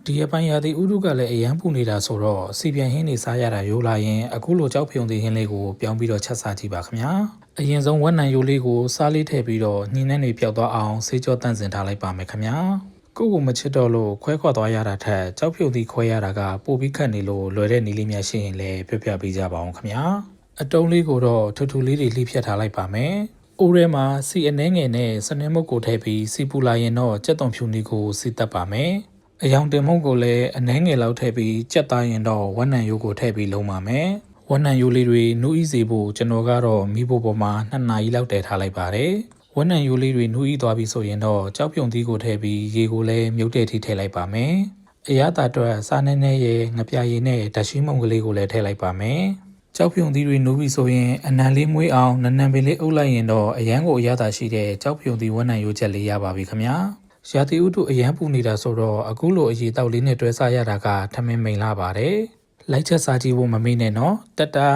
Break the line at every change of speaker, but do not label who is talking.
ဒီအပိုင်းရာသီဥတုကလည်းအရန်ပူနေတာဆိုတော့စီပြန်ဟင်းနေစားရတာရိုးလာရင်အခုလိုကြောက်ဖြုံသေးဟင်းလေးကိုပြောင်းပြီးတော့ချက်စားကြည့်ပါခင်ဗျာအရင်ဆုံးဝက်နံရိုးလေးကိုစားလေးထည့်ပြီးတော့ညှင်းနှန်းတွေပျောက်သွားအောင်ဆေးကြောတန့်စင်ထားလိုက်ပါမယ်ခင်ဗျာကိုမချစ်တော့လို့ခွဲခွာသွားရတာထက်ကြောက်ဖြုံသေးခွဲရတာကပိုပြီးခက်နေလို့လွယ်တဲ့နည်းလေးများရှိရင်လည်းပြောပြပေးကြပါအောင်ခင်ဗျာအတုံးလေးကိုတော့ထူထူလေးတွေလှိဖြတ်ထားလိုက်ပါမယ်အိုးထဲမှာစီအနှဲငယ်နဲ့စနင်းမုတ်ကိုထည့်ပြီးစီပူလာရင်တော့ကြက်သွန်ဖြူနည်းကိုစီတက်ပါမယ်အယောင်တင်မှုကိုလည်းအနှဲငယ်လောက်ထည့်ပြီးကြက်သားရင်တော့ဝက်နံရိုးကိုထည့်ပြီးလုံးပါမယ်ဝက်နံရိုးလေးတွေနူးဤစေဖို့ကျွန်တော်ကတော့မီးဖိုပေါ်မှာ2နာရီလောက်တည်ထားလိုက်ပါတယ်ဝက်နံရိုးလေးတွေနူးဤသွားပြီဆိုရင်တော့ကြောက်ပြုံသီးကိုထည့်ပြီးရေကိုလည်းမြုပ်တဲ့ထိထည့်လိုက်ပါမယ်အရသာအတွက်စားနေနေရဲ့ငပြာရည်နဲ့ဓာတ်ရှိမုံကလေးကိုလည်းထည့်လိုက်ပါမယ်ကြောက်ဖြုံသီးတွေနိုးပြီဆိုရင်အနံလေးမွေးအောင်နံပင်လေးအုပ်လိုက်ရင်တော့အရန်ကိုအရသာရှိတဲ့ကြောက်ဖြုံသီးဝက်နံရိုးချက်လေးရပါပြီခင်ဗျာရာသီဥတုအရန်ပူနေတာဆိုတော့အခုလိုအရေးတောက်လေးနဲ့တွဲစားရတာကထမင်းမိန်လာပါတယ်လိုက်ချက်စားကြည့်ဖို့မမေ့နဲ့နော်တတာ